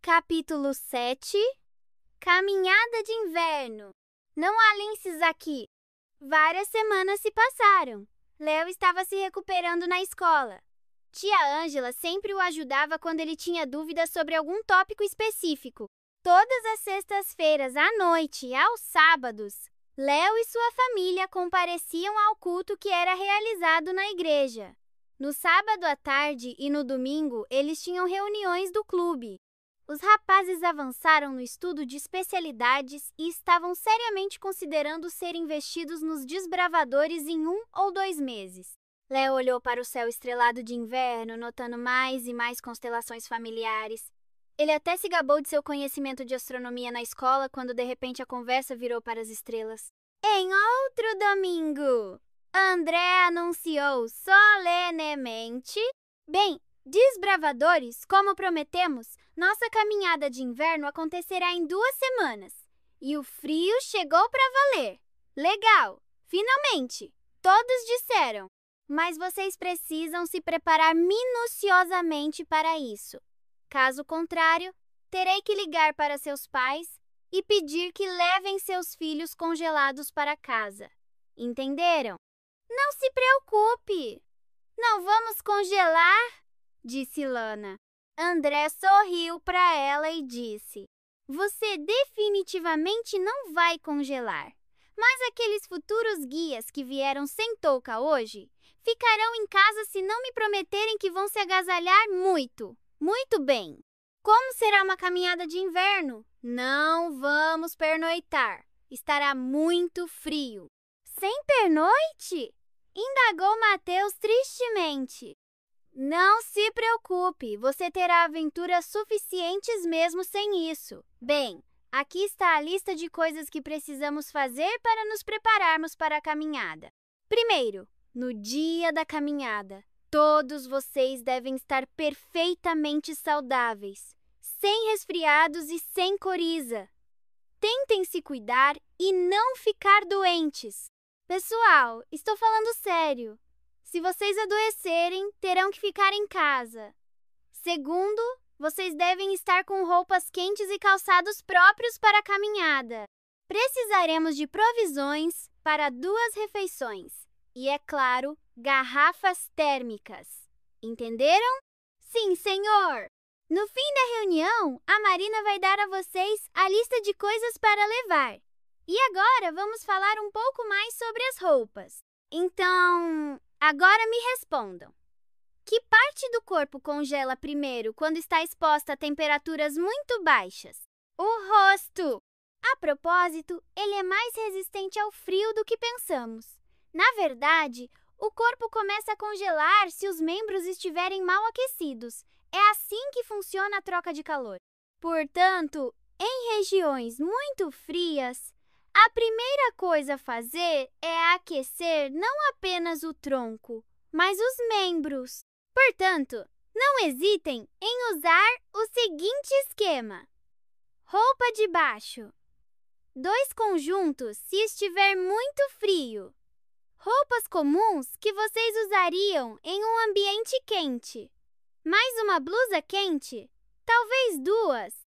Capítulo 7. Caminhada de inverno. Não há linces aqui. Várias semanas se passaram. Léo estava se recuperando na escola. Tia Ângela sempre o ajudava quando ele tinha dúvidas sobre algum tópico específico. Todas as sextas-feiras à noite e aos sábados, Léo e sua família compareciam ao culto que era realizado na igreja. No sábado à tarde e no domingo, eles tinham reuniões do clube. Os rapazes avançaram no estudo de especialidades e estavam seriamente considerando ser investidos nos desbravadores em 1 ou 2 meses. Léo olhou para o céu estrelado de inverno, notando mais e mais constelações familiares. Ele até se gabou de seu conhecimento de astronomia na escola quando de repente a conversa virou para as estrelas. Em outro domingo, André anunciou solenemente: Bem, desbravadores, como prometemos, nossa caminhada de inverno acontecerá em 2 semanas. E o frio chegou para valer. Legal! Finalmente! Todos disseram. Mas vocês precisam se preparar minuciosamente para isso. Caso contrário, terei que ligar para seus pais e pedir que levem seus filhos congelados para casa. Entenderam? Não se preocupe! Não vamos congelar, disse Lana. André sorriu para ela e disse: Você definitivamente não vai congelar. Mas aqueles futuros guias que vieram sem touca hoje ficarão em casa se não me prometerem que vão se agasalhar muito. Muito bem. Como será uma caminhada de inverno? Não vamos pernoitar. Estará muito frio. Sem pernoite? Indagou Mateus tristemente. Não se preocupe, você terá aventuras suficientes mesmo sem isso. Bem, aqui está a lista de coisas que precisamos fazer para nos prepararmos para a caminhada. Primeiro, no dia da caminhada, todos vocês devem estar perfeitamente saudáveis, sem resfriados e sem coriza. Tentem se cuidar e não ficar doentes. Pessoal, estou falando sério. Se vocês adoecerem, terão que ficar em casa. Segundo, vocês devem estar com roupas quentes e calçados próprios para a caminhada. Precisaremos de provisões para 2 refeições. E, é claro, garrafas térmicas. Entenderam? Sim, senhor! No fim da reunião, a Marina vai dar a vocês a lista de coisas para levar. E agora vamos falar um pouco mais sobre as roupas. Então, agora me respondam. Que parte do corpo congela primeiro quando está exposta a temperaturas muito baixas? O rosto! A propósito, ele é mais resistente ao frio do que pensamos. Na verdade, o corpo começa a congelar se os membros estiverem mal aquecidos. É assim que funciona a troca de calor. Portanto, em regiões muito frias, a primeira coisa a fazer é aquecer não apenas o tronco, mas os membros. Portanto, não hesitem em usar o seguinte esquema. Roupa de baixo. 2 conjuntos se estiver muito frio. Roupas comuns que vocês usariam em um ambiente quente. Mais uma blusa quente? Talvez 2.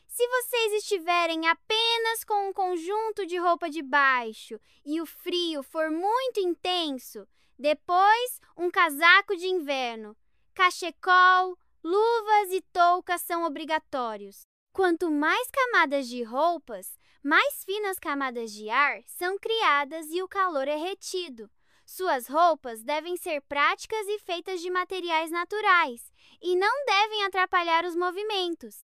Se vocês estiverem apenas com um conjunto de roupa de baixo e o frio for muito intenso, depois um casaco de inverno. Cachecol, luvas e toucas são obrigatórios. Quanto mais camadas de roupas, mais finas camadas de ar são criadas e o calor é retido. Suas roupas devem ser práticas e feitas de materiais naturais e não devem atrapalhar os movimentos.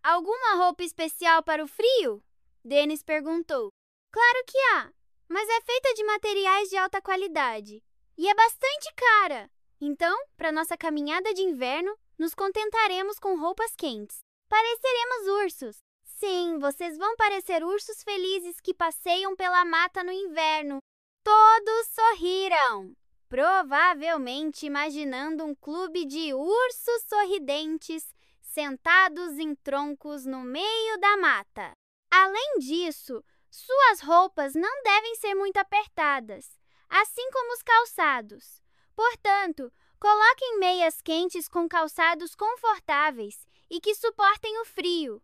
Alguma roupa especial para o frio? Dennis perguntou. Claro que há, mas é feita de materiais de alta qualidade e é bastante cara. Então, para nossa caminhada de inverno, nos contentaremos com roupas quentes. Pareceremos ursos. Sim, vocês vão parecer ursos felizes que passeiam pela mata no inverno. Todos sorriram, provavelmente imaginando um clube de ursos sorridentes sentados em troncos no meio da mata. Além disso, suas roupas não devem ser muito apertadas, assim como os calçados. Portanto, coloquem meias quentes com calçados confortáveis e que suportem o frio.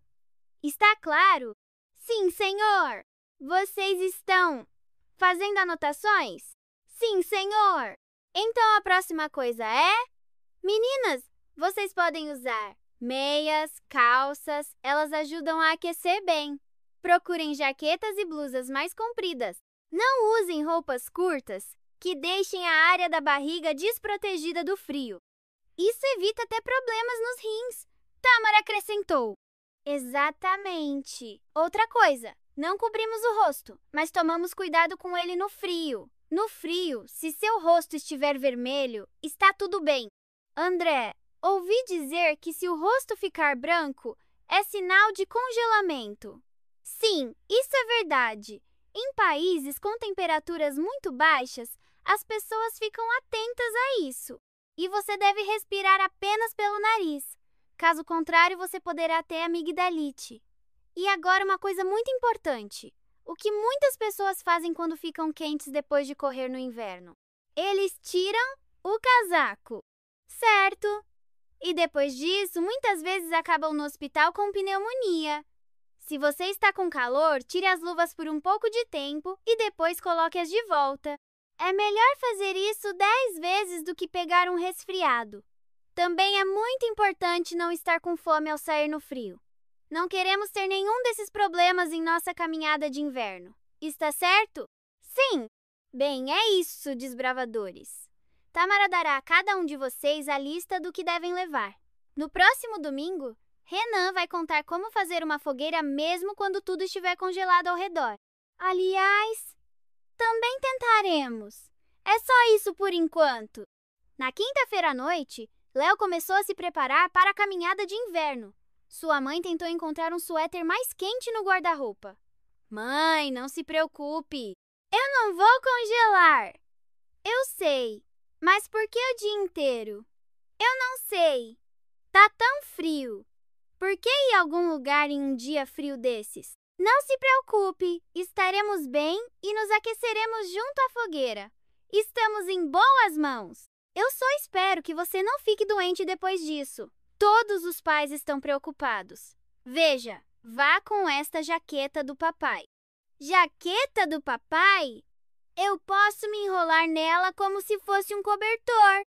Está claro? Sim, senhor! Vocês estão fazendo anotações? Sim, senhor! Então a próxima coisa é... Meninas, vocês podem usar meias, calças, elas ajudam a aquecer bem. Procurem jaquetas e blusas mais compridas. Não usem roupas curtas que deixem a área da barriga desprotegida do frio. Isso evita ter problemas nos rins, Tamara acrescentou. Exatamente. Outra coisa, não cobrimos o rosto, mas tomamos cuidado com ele no frio. No frio, se seu rosto estiver vermelho, está tudo bem. André, ouvi dizer que se o rosto ficar branco, é sinal de congelamento. Sim, isso é verdade. Em países com temperaturas muito baixas, as pessoas ficam atentas a isso. E você deve respirar apenas pelo nariz. Caso contrário, você poderá ter amigdalite. E agora uma coisa muito importante. O que muitas pessoas fazem quando ficam quentes depois de correr no inverno? Eles tiram o casaco. Certo. E depois disso, muitas vezes acabam no hospital com pneumonia. Se você está com calor, tire as luvas por um pouco de tempo e depois coloque-as de volta. É melhor fazer isso 10 vezes do que pegar um resfriado. Também é muito importante não estar com fome ao sair no frio. Não queremos ter nenhum desses problemas em nossa caminhada de inverno. Está certo? Sim! Bem, é isso, desbravadores. Tamara dará a cada um de vocês a lista do que devem levar. No próximo domingo, Renan vai contar como fazer uma fogueira mesmo quando tudo estiver congelado ao redor. Aliás, também tentaremos. É só isso por enquanto. Na quinta-feira à noite, Léo começou a se preparar para a caminhada de inverno. Sua mãe tentou encontrar um suéter mais quente no guarda-roupa. Mãe, não se preocupe. Eu não vou congelar. Eu sei. Mas por que o dia inteiro? Eu não sei. Tá tão frio. Por que ir a algum lugar em um dia frio desses? Não se preocupe, estaremos bem e nos aqueceremos junto à fogueira. Estamos em boas mãos. Eu só espero que você não fique doente depois disso. Todos os pais estão preocupados. Veja, vá com esta jaqueta do papai. Jaqueta do papai? Eu posso me enrolar nela como se fosse um cobertor.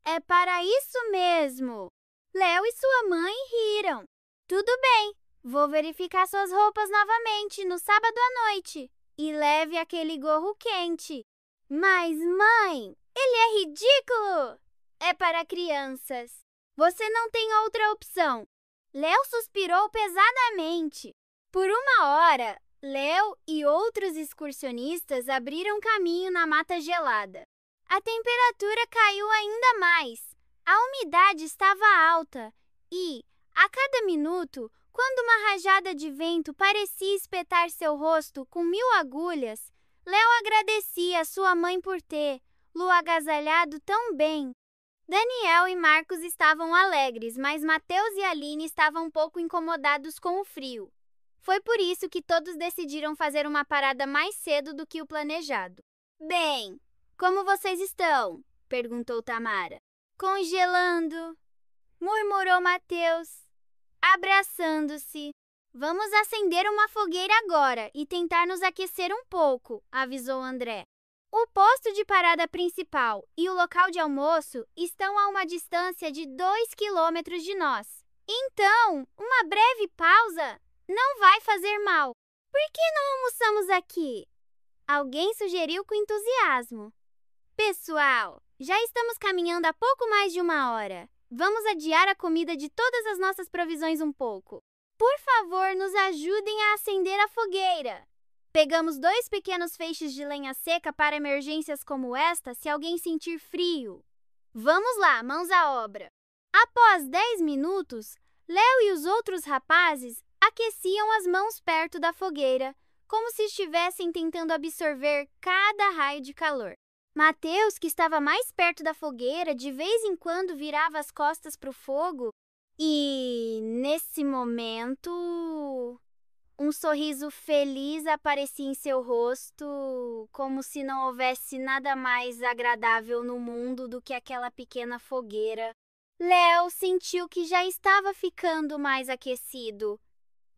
É para isso mesmo. Léo e sua mãe riram. Tudo bem, vou verificar suas roupas novamente no sábado à noite. E leve aquele gorro quente. Mas, mãe, ele é ridículo! É para crianças. Você não tem outra opção. Léo suspirou pesadamente. Por uma hora, Léo e outros excursionistas abriram caminho na mata gelada. A temperatura caiu ainda mais. A umidade estava alta e, a cada minuto, quando uma rajada de vento parecia espetar seu rosto com 1000 agulhas, Léo agradecia a sua mãe por ter o agasalhado tão bem. Daniel e Marcos estavam alegres, mas Mateus e Aline estavam um pouco incomodados com o frio. Foi por isso que todos decidiram fazer uma parada mais cedo do que o planejado. Bem, como vocês estão? Perguntou Tamara. Congelando, murmurou Mateus, abraçando-se. Vamos acender uma fogueira agora e tentar nos aquecer um pouco, avisou André. O posto de parada principal e o local de almoço estão a uma distância de 2 quilômetros de nós. Então, uma breve pausa não vai fazer mal. Por que não almoçamos aqui? Alguém sugeriu com entusiasmo. Pessoal, já estamos caminhando há pouco mais de 1 hora. Vamos adiar a comida de todas as nossas provisões um pouco. Por favor, nos ajudem a acender a fogueira. Pegamos 2 pequenos feixes de lenha seca para emergências como esta se alguém sentir frio. Vamos lá, mãos à obra. Após 10 minutos, Léo e os outros rapazes aqueciam as mãos perto da fogueira, como se estivessem tentando absorver cada raio de calor. Mateus, que estava mais perto da fogueira, de vez em quando virava as costas para o fogo e, nesse momento, um sorriso feliz aparecia em seu rosto, como se não houvesse nada mais agradável no mundo do que aquela pequena fogueira. Léo sentiu que já estava ficando mais aquecido.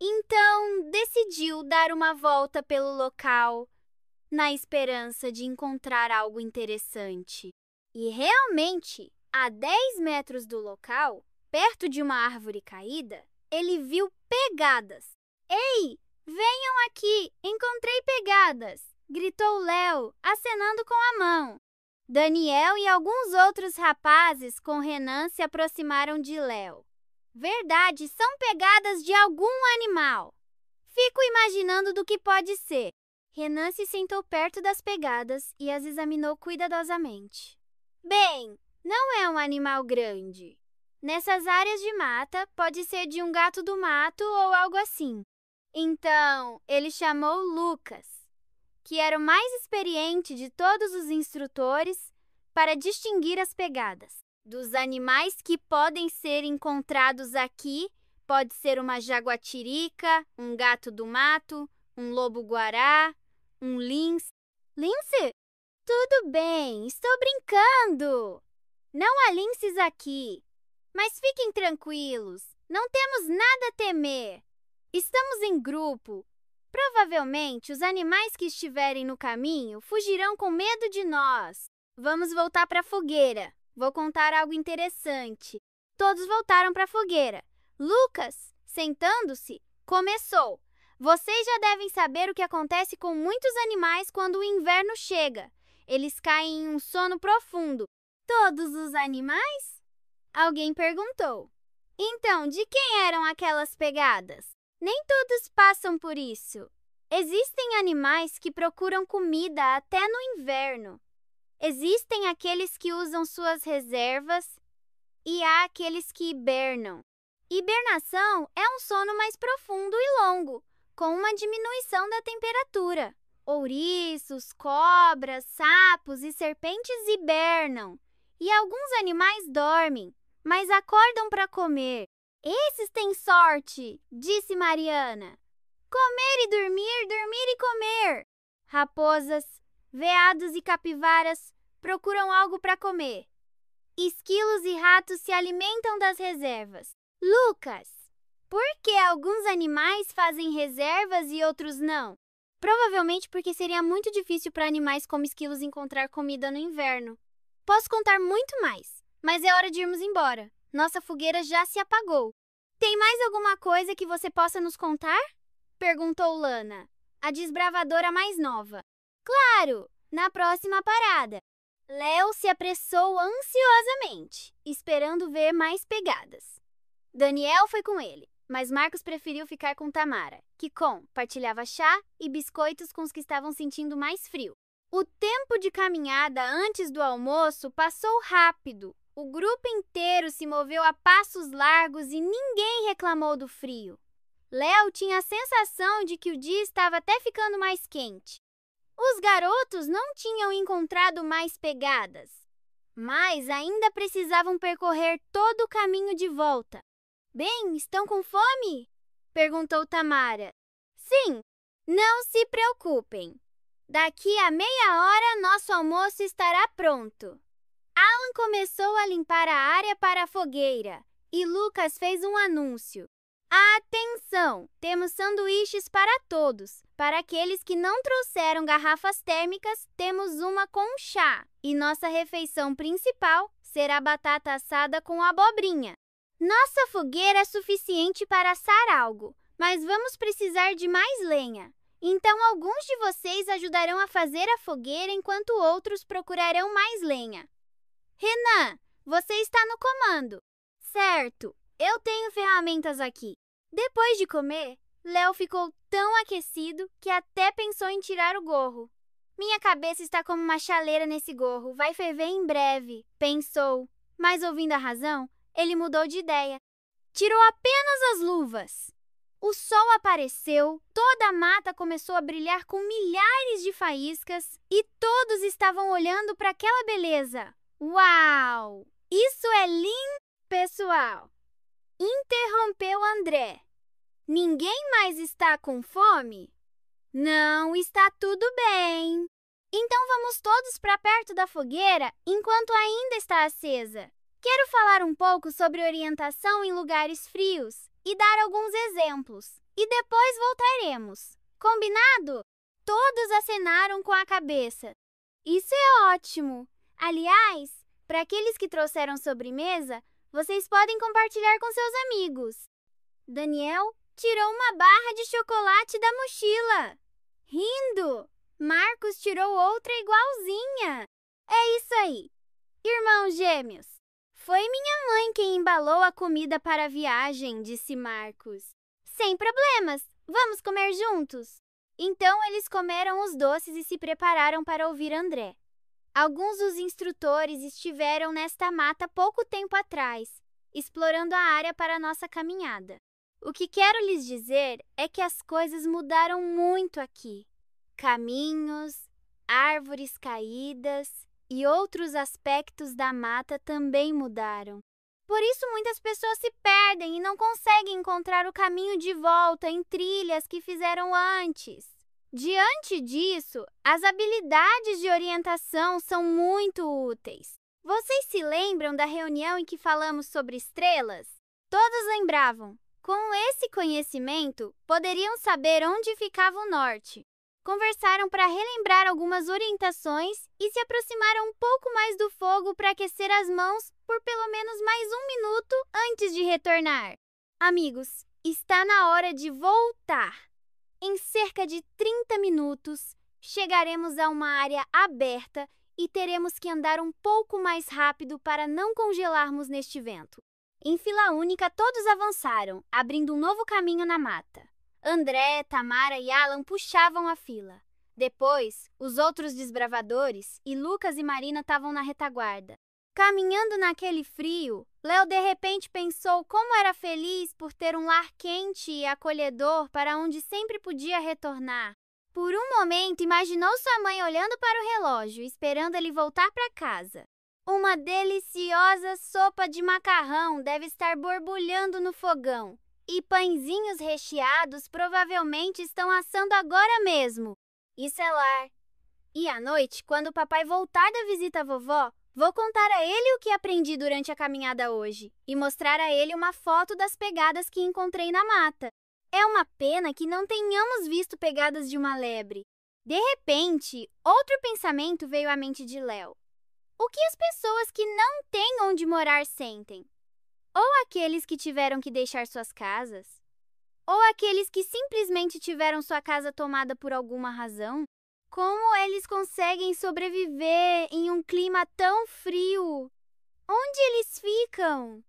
Então, decidiu dar uma volta pelo local, na esperança de encontrar algo interessante. E realmente, a 10 metros do local, perto de uma árvore caída, ele viu pegadas. Ei, venham aqui, encontrei pegadas! Gritou Léo, acenando com a mão. Daniel e alguns outros rapazes com Renan se aproximaram de Léo. Verdade, são pegadas de algum animal. Fico imaginando do que pode ser. Renan se sentou perto das pegadas e as examinou cuidadosamente. Bem, não é um animal grande. Nessas áreas de mata, pode ser de um gato do mato ou algo assim. Então, ele chamou Lucas, que era o mais experiente de todos os instrutores, para distinguir as pegadas. Dos animais que podem ser encontrados aqui, pode ser uma jaguatirica, um gato do mato, um lobo-guará, um lince. Lince? Tudo bem, estou brincando! Não há linces aqui. Mas fiquem tranquilos, não temos nada a temer. Estamos em grupo. Provavelmente os animais que estiverem no caminho fugirão com medo de nós. Vamos voltar para a fogueira. Vou contar algo interessante. Todos voltaram para a fogueira. Lucas, sentando-se, começou. Vocês já devem saber o que acontece com muitos animais quando o inverno chega. Eles caem em um sono profundo. Todos os animais? Alguém perguntou. Então, de quem eram aquelas pegadas? Nem todos passam por isso. Existem animais que procuram comida até no inverno. Existem aqueles que usam suas reservas e há aqueles que hibernam. Hibernação é um sono mais profundo e longo, com uma diminuição da temperatura. Ouriços, cobras, sapos e serpentes hibernam. E alguns animais dormem, mas acordam para comer. Esses têm sorte, disse Mariana. Comer e dormir, dormir e comer. Raposas, veados e capivaras procuram algo para comer. Esquilos e ratos se alimentam das reservas. Lucas, por que alguns animais fazem reservas e outros não? Provavelmente porque seria muito difícil para animais como esquilos encontrar comida no inverno. Posso contar muito mais, mas é hora de irmos embora. Nossa fogueira já se apagou. Tem mais alguma coisa que você possa nos contar? Perguntou Lana, a desbravadora mais nova. Claro, na próxima parada. Léo se apressou ansiosamente, esperando ver mais pegadas. Daniel foi com ele, mas Marcos preferiu ficar com Tamara, que partilhava chá e biscoitos com os que estavam sentindo mais frio. O tempo de caminhada antes do almoço passou rápido. O grupo inteiro se moveu a passos largos e ninguém reclamou do frio. Léo tinha a sensação de que o dia estava até ficando mais quente. Os garotos não tinham encontrado mais pegadas, mas ainda precisavam percorrer todo o caminho de volta. Bem, estão com fome? Perguntou Tamara. Sim, não se preocupem. Daqui a meia hora nosso almoço estará pronto. Alan começou a limpar a área para a fogueira e Lucas fez um anúncio. Atenção! Temos sanduíches para todos. Para aqueles que não trouxeram garrafas térmicas, temos uma com chá. E nossa refeição principal será batata assada com abobrinha. Nossa fogueira é suficiente para assar algo, mas vamos precisar de mais lenha. Então alguns de vocês ajudarão a fazer a fogueira enquanto outros procurarão mais lenha. Renan, você está no comando. Certo, eu tenho ferramentas aqui. Depois de comer, Léo ficou tão aquecido que até pensou em tirar o gorro. Minha cabeça está como uma chaleira nesse gorro, vai ferver em breve, pensou. Mas ouvindo a razão, ele mudou de ideia. Tirou apenas as luvas. O sol apareceu, toda a mata começou a brilhar com milhares de faíscas e todos estavam olhando para aquela beleza. Uau! Isso é lindo, pessoal! Interrompeu André. Ninguém mais está com fome? Não, está tudo bem. Então vamos todos para perto da fogueira enquanto ainda está acesa. Quero falar um pouco sobre orientação em lugares frios e dar alguns exemplos. E depois voltaremos. Combinado? Todos acenaram com a cabeça. Isso é ótimo! Aliás, para aqueles que trouxeram sobremesa, vocês podem compartilhar com seus amigos. Daniel tirou uma barra de chocolate da mochila. Rindo! Marcos tirou outra igualzinha. É isso aí. Irmãos gêmeos. Foi minha mãe quem embalou a comida para a viagem, disse Marcos. Sem problemas. Vamos comer juntos. Então eles comeram os doces e se prepararam para ouvir André. Alguns dos instrutores estiveram nesta mata pouco tempo atrás, explorando a área para nossa caminhada. O que quero lhes dizer é que as coisas mudaram muito aqui. Caminhos, árvores caídas e outros aspectos da mata também mudaram. Por isso muitas pessoas se perdem e não conseguem encontrar o caminho de volta em trilhas que fizeram antes. Diante disso, as habilidades de orientação são muito úteis. Vocês se lembram da reunião em que falamos sobre estrelas? Todos lembravam. Com esse conhecimento, poderiam saber onde ficava o norte. Conversaram para relembrar algumas orientações e se aproximaram um pouco mais do fogo para aquecer as mãos por pelo menos mais 1 minuto antes de retornar. Amigos, está na hora de voltar. Em cerca de 30 minutos, chegaremos a uma área aberta e teremos que andar um pouco mais rápido para não congelarmos neste vento. Em fila única, todos avançaram, abrindo um novo caminho na mata. André, Tamara e Alan puxavam a fila. Depois, os outros desbravadores e Lucas e Marina estavam na retaguarda. Caminhando naquele frio, Léo de repente pensou como era feliz por ter um lar quente e acolhedor para onde sempre podia retornar. Por um momento, imaginou sua mãe olhando para o relógio, esperando ele voltar para casa. Uma deliciosa sopa de macarrão deve estar borbulhando no fogão. E pãezinhos recheados provavelmente estão assando agora mesmo. Isso é lar. E à noite, quando o papai voltar da visita à vovó, vou contar a ele o que aprendi durante a caminhada hoje e mostrar a ele uma foto das pegadas que encontrei na mata. É uma pena que não tenhamos visto pegadas de uma lebre. De repente, outro pensamento veio à mente de Léo. O que as pessoas que não têm onde morar sentem? Ou aqueles que tiveram que deixar suas casas? Ou aqueles que simplesmente tiveram sua casa tomada por alguma razão? Como eles conseguem sobreviver em um clima tão frio? Onde eles ficam?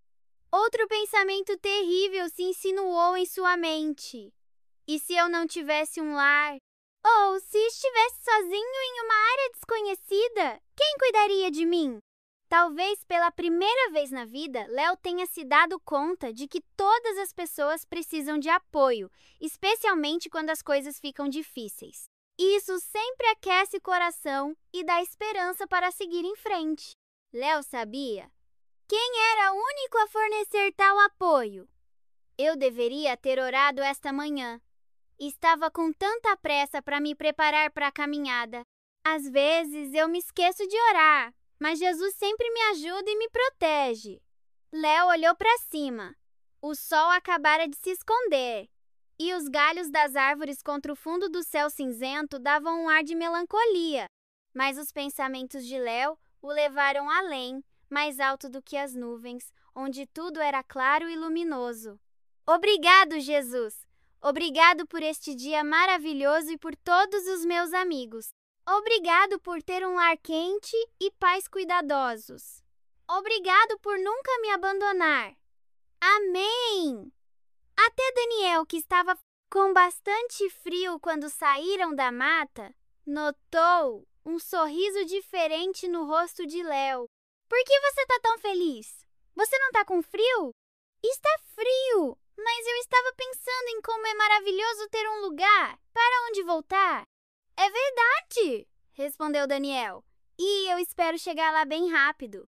Outro pensamento terrível se insinuou em sua mente. E se eu não tivesse um lar? Ou se estivesse sozinho em uma área desconhecida, quem cuidaria de mim? Talvez pela primeira vez na vida, Léo tenha se dado conta de que todas as pessoas precisam de apoio, especialmente quando as coisas ficam difíceis. Isso sempre aquece o coração e dá esperança para seguir em frente. Léo sabia quem era o único a fornecer tal apoio. Eu deveria ter orado esta manhã. Estava com tanta pressa para me preparar para a caminhada. Às vezes eu me esqueço de orar. Mas Jesus sempre me ajuda e me protege. Léo olhou para cima. O sol acabara de se esconder. E os galhos das árvores contra o fundo do céu cinzento davam um ar de melancolia. Mas os pensamentos de Léo o levaram além, mais alto do que as nuvens, onde tudo era claro e luminoso. Obrigado, Jesus! Obrigado por este dia maravilhoso e por todos os meus amigos. Obrigado por ter um lar quente e pais cuidadosos. Obrigado por nunca me abandonar. Amém! Até Daniel, que estava com bastante frio quando saíram da mata, notou um sorriso diferente no rosto de Léo. Por que você está tão feliz? Você não está com frio? Está frio, mas eu estava pensando em como é maravilhoso ter um lugar para onde voltar. É verdade, respondeu Daniel. E eu espero chegar lá bem rápido.